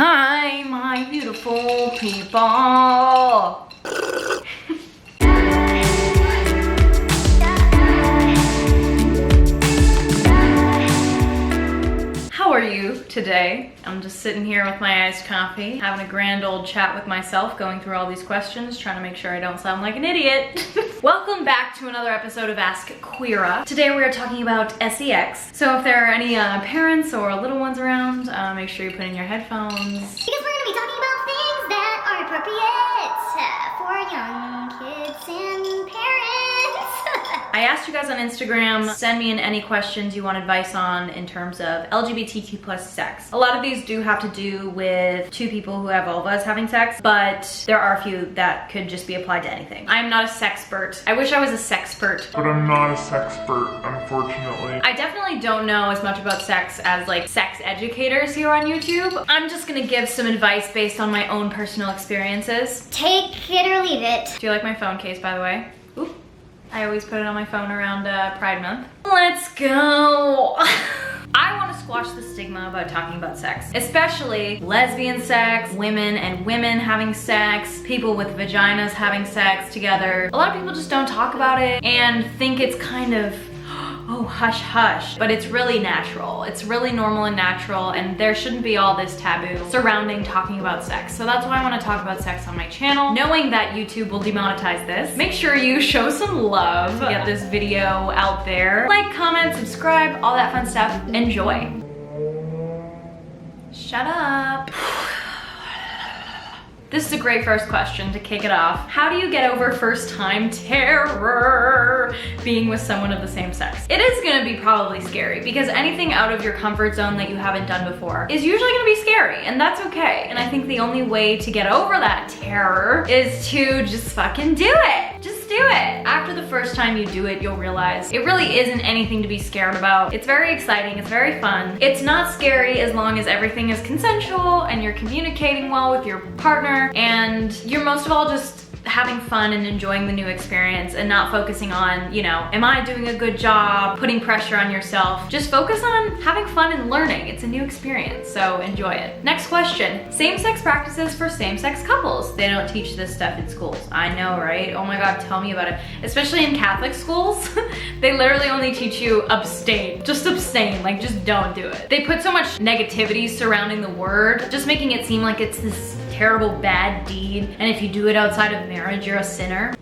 Hi, my beautiful people. How are you today? I'm just sitting here with my iced coffee, having a grand old chat with myself, going through all these questions, trying to make sure I don't sound like an idiot. Welcome back to another episode of Ask Queera. Today we are talking about sex. So if there are any parents or little ones around, make sure you put in your headphones. Because we're going to be talking about things that are appropriate for young kids and parents. I asked you guys on Instagram, send me in any questions you want advice on in terms of LGBTQ plus sex. A lot of these do have to do with two people who have vulvas having sex, but there are a few that could just be applied to anything. I am not a sexpert. I wish I was a sexpert. But I'm not a sexpert, unfortunately. I definitely don't know as much about sex as like sex educators here on YouTube. I'm just gonna give some advice based on my own personal experiences. Take it or leave it. Do you like my phone case, by the way? Oop. I always put it on my phone around Pride Month. Let's go. I want to squash the stigma about talking about sex, especially lesbian sex, women and women having sex, people with vaginas having sex together. A lot of people just don't talk about it and think it's kind of, oh, hush hush, but it's really natural. It's really normal and natural, and there shouldn't be all this taboo surrounding talking about sex. So that's why I want to talk about sex on my channel, knowing that YouTube will demonetize this. Make sure you show some love to get this video out there. Like, comment, subscribe, all that fun stuff. Enjoy. Shut up. This is a great first question to kick it off. How do you get over first time terror being with someone of the same sex? It is gonna be probably scary because anything out of your comfort zone that you haven't done before is usually gonna be scary, and that's okay. And I think the only way to get over that terror is to just fucking do it. Just do it. After the first time you do it, you'll realize it really isn't anything to be scared about. It's very exciting, it's very fun. It's not scary as long as everything is consensual and you're communicating well with your partner, and you're most of all just having fun and enjoying the new experience and not focusing on, you know, am I doing a good job, putting pressure on yourself. Just focus on having fun and learning. It's a new experience, so enjoy it. Next question. Same-sex practices for same-sex couples. They don't teach this stuff in schools. I know, right? Oh my God, tell me about it. Especially in Catholic schools, they literally only teach you abstain. Just abstain, like just don't do it. They put so much negativity surrounding the word, just making it seem like it's this terrible bad deed, and if you do it outside of marriage, you're a sinner.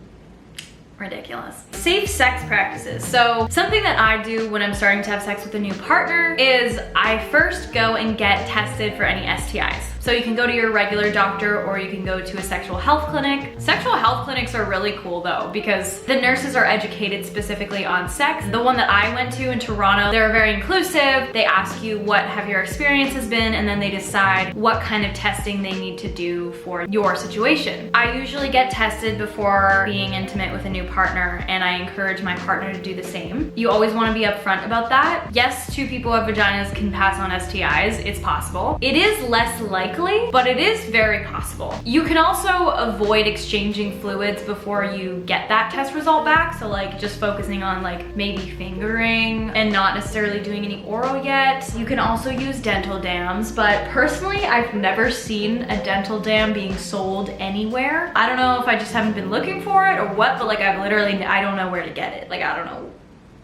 Ridiculous. Safe sex practices. So something that I do when I'm starting to have sex with a new partner is I first go and get tested for any STIs. So you can go to your regular doctor or you can go to a sexual health clinic. Sexual health clinics are really cool though, because the nurses are educated specifically on sex. The one that I went to in Toronto, they're very inclusive. They ask you what have your experiences been, and then they decide what kind of testing they need to do for your situation. I usually get tested before being intimate with a new partner, and I encourage my partner to do the same. You always want to be upfront about that. Yes, two people with vaginas can pass on STIs. It's possible. It is less likely, but it is very possible. You can also avoid exchanging fluids before you get that test result back. So like just focusing on like maybe fingering and not necessarily doing any oral yet. You can also use dental dams, but personally, I've never seen a dental dam being sold anywhere. I don't know if I just haven't been looking for it or what, but like I don't know where to get it. Like I don't know.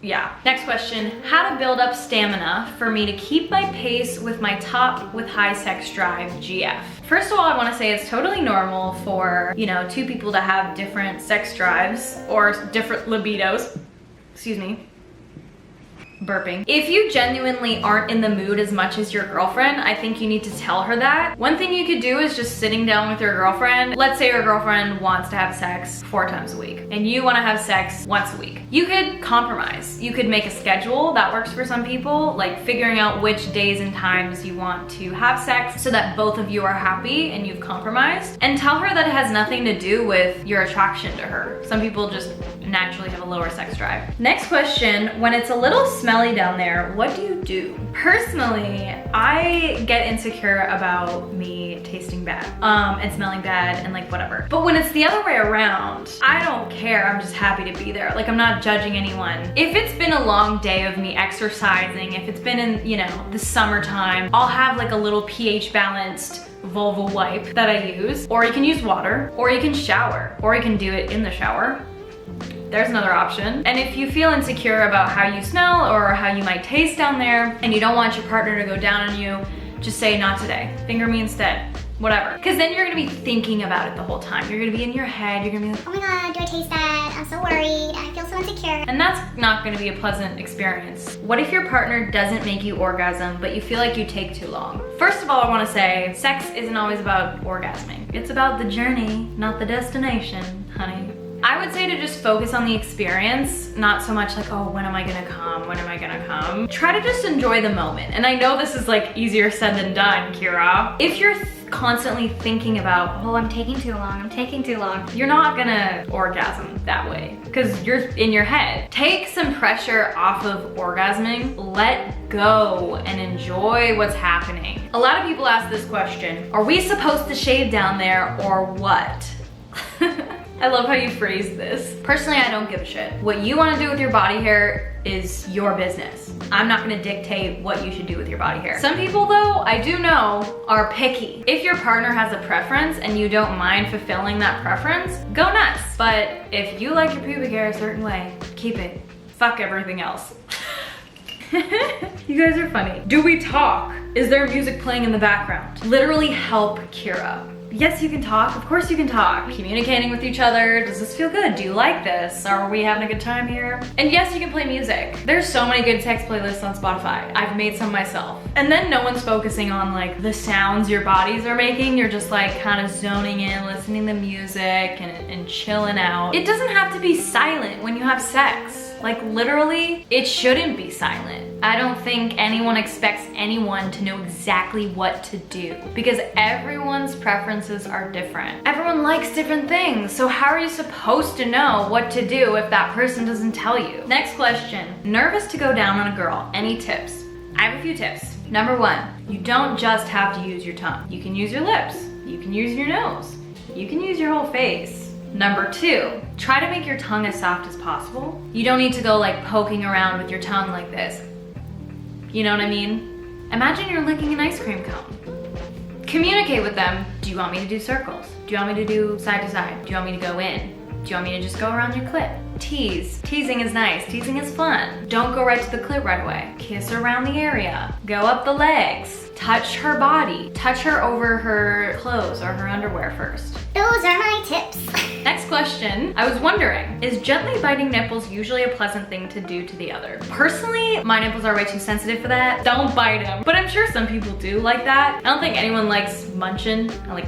Yeah. Next question, how to build up stamina for me to keep my pace with my top with high sex drive GF. First of all, I want to say it's totally normal for, you know, two people to have different sex drives or different libidos. Excuse me. Burping. If you genuinely aren't in the mood as much as your girlfriend, I think you need to tell her that. One thing you could do is just sitting down with your girlfriend. Let's say your girlfriend wants to have sex 4 times a week and you want to have sex once a week. You could compromise. You could make a schedule that works for some people, like figuring out which days and times you want to have sex so that both of you are happy and you've compromised. And tell her that it has nothing to do with your attraction to her. Some people just naturally have a lower sex drive. Next question, when it's a little smelly down there, what do you do? Personally, I get insecure about me tasting bad and smelling bad and like whatever. But when it's the other way around, I don't care. I'm just happy to be there. Like, I'm not judging anyone. If it's been a long day of me exercising, if it's been in, you know, the summertime, I'll have like a little pH balanced vulval wipe that I use, or you can use water, or you can shower, or you can do it in the shower. There's another option. And if you feel insecure about how you smell or how you might taste down there and you don't want your partner to go down on you, just say not today. Finger me instead. Whatever. Because then you're gonna be thinking about it the whole time. You're gonna be in your head, you're gonna be like, Oh my god, do I taste bad? I'm so worried. I feel so insecure. and that's not gonna be a pleasant experience. What if your partner doesn't make you orgasm, but you feel like you take too long? First of all, I wanna say, sex isn't always about orgasming. It's about the journey, not the destination, honey. I would say to just focus on the experience, not so much like, oh, when am I gonna come? When am I gonna come? Try to just enjoy the moment. And I know this is like easier said than done, Kira. If you're constantly thinking about, oh, I'm taking too long, you're not gonna orgasm that way because you're in your head. Take some pressure off of orgasming, let go and enjoy what's happening. A lot of people ask this question, are we supposed to shave down there or what? I love how you phrase this. Personally, I don't give a shit. What you wanna do with your body hair is your business. I'm not gonna dictate what you should do with your body hair. Some people though, I do know, are picky. If your partner has a preference and you don't mind fulfilling that preference, go nuts. But if you like your pubic hair a certain way, keep it. Fuck everything else. You guys are funny. Do we talk? Is there music playing in the background? Literally help Kira. Yes, you can talk. Of course you can talk. Communicating with each other. Does this feel good? Do you like this? Are we having a good time here? And yes, you can play music. There's so many good sex playlists on Spotify. I've made some myself. And then no one's focusing on like the sounds your bodies are making. You're just like kind of zoning in, listening to music and chilling out. It doesn't have to be silent when you have sex. Like literally, it shouldn't be silent. I don't think anyone expects anyone to know exactly what to do because everyone's preferences are different. Everyone likes different things, so how are you supposed to know what to do if that person doesn't tell you? Next question, nervous to go down on a girl, any tips? I have a few tips. Number one, you don't just have to use your tongue. You can use your lips, you can use your nose, you can use your whole face. Number two, try to make your tongue as soft as possible. You don't need to go like poking around with your tongue like this. You know what I mean? Imagine you're licking an ice cream cone. Communicate with them. Do you want me to do circles? Do you want me to do side to side? Do you want me to go in? Do you want me to just go around your clit? Tease. Teasing is nice. Teasing is fun. Don't go right to the clit right away. Kiss around the area. Go up the legs. Touch her body. Touch her over her clothes or her underwear first. Those are my tips. Next question, I was wondering, is gently biting nipples usually a pleasant thing to do to the other? Personally, my nipples are way too sensitive for that. Don't bite them. But I'm sure some people do like that. I don't think anyone likes munching, like,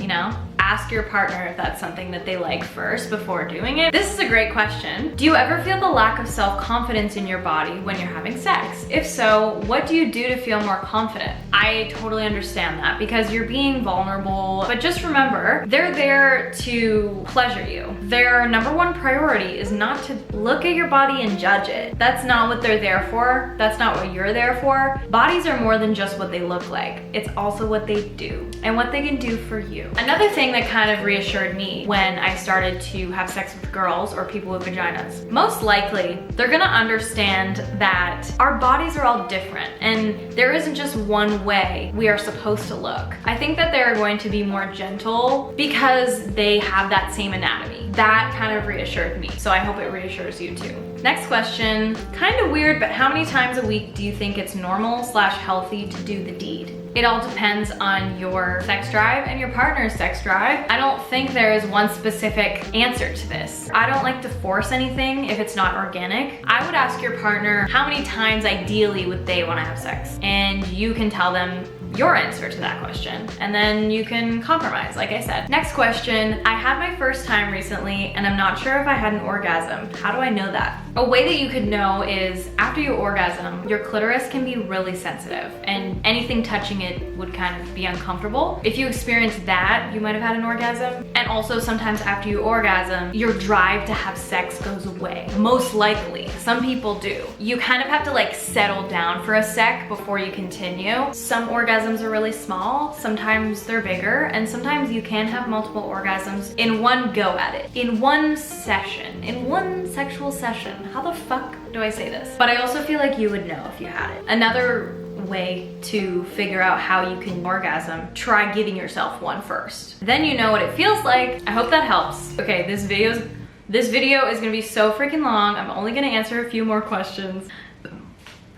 you know? Ask your partner if that's something that they like first before doing it. This is a great question. Do you ever feel the lack of self-confidence in your body when you're having sex? If so, what do you do to feel more confident? I totally understand that because you're being vulnerable, but just remember, they're there to pleasure you. Their number one priority is not to look at your body and judge it. That's not what they're there for. That's not what you're there for. Bodies are more than just what they look like. It's also what they do and what they can do for you. Another thing that kind of reassured me when I started to have sex with girls or people with vaginas. Most likely, they're gonna understand that our bodies are all different and there isn't just one way we are supposed to look. I think that they're going to be more gentle because they have that same anatomy. That kind of reassured me, so I hope it reassures you too. Next question, kind of weird, but how many times a week do you think it's normal/healthy to do the deed? It all depends on your sex drive and your partner's sex drive. I don't think there is one specific answer to this. I don't like to force anything if it's not organic. I would ask your partner how many times ideally would they want to have sex, and you can tell them your answer to that question, and then you can compromise, like I said. Next question, I had my first time recently and I'm not sure if I had an orgasm. How do I know that? A way that you could know is after you orgasm, your clitoris can be really sensitive and anything touching it would kind of be uncomfortable. If you experience that, you might have had an orgasm. And also sometimes after you orgasm, your drive to have sex goes away. Most likely, some people do. You kind of have to like settle down for a sec before you continue. Some orgasms are really small, sometimes they're bigger, and sometimes you can have multiple orgasms in one go at it, in one session, in one sexual session. How the fuck do I say this? But I also feel like you would know if you had it. Another way to figure out how you can orgasm, try giving yourself one first. Then you know what it feels like. I hope that helps. Okay, this video is gonna be so freaking long. I'm only gonna answer a few more questions.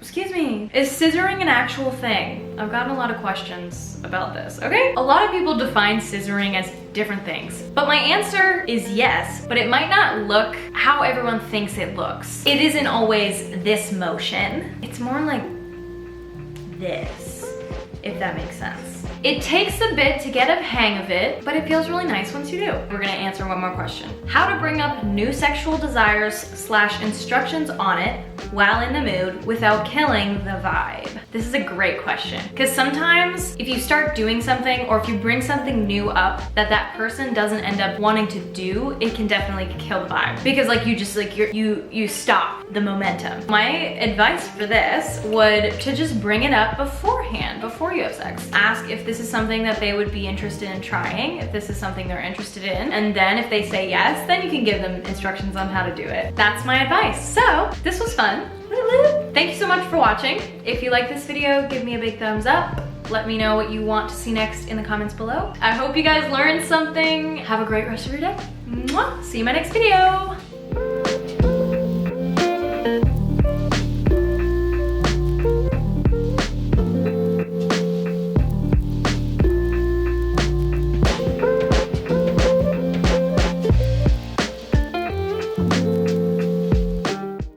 Excuse me. Is scissoring an actual thing? I've gotten a lot of questions about this, okay? A lot of people define scissoring as different things, but my answer is yes, but it might not look how everyone thinks it looks. It isn't always this motion. It's more like this, if that makes sense. It takes a bit to get a hang of it, but it feels really nice once you do. We're gonna answer one more question. How to bring up new sexual desires / instructions on it while in the mood without killing the vibe? This is a great question, because sometimes if you start doing something or if you bring something new up that person doesn't end up wanting to do, it can definitely kill the vibe. Because like you just like, you stop the momentum. My advice for this would to just bring it up beforehand, before you have sex. Ask if this is something that they would be interested in trying, if this is something they're interested in, and then if they say yes, then you can give them instructions on how to do it. That's my advice. So this was fun. Thank you so much for watching. If you like this video, give me a big thumbs up. Let me know what you want to see next in the comments below. I hope you guys learned something. Have a great rest of your day. Mwah! See you in my next video.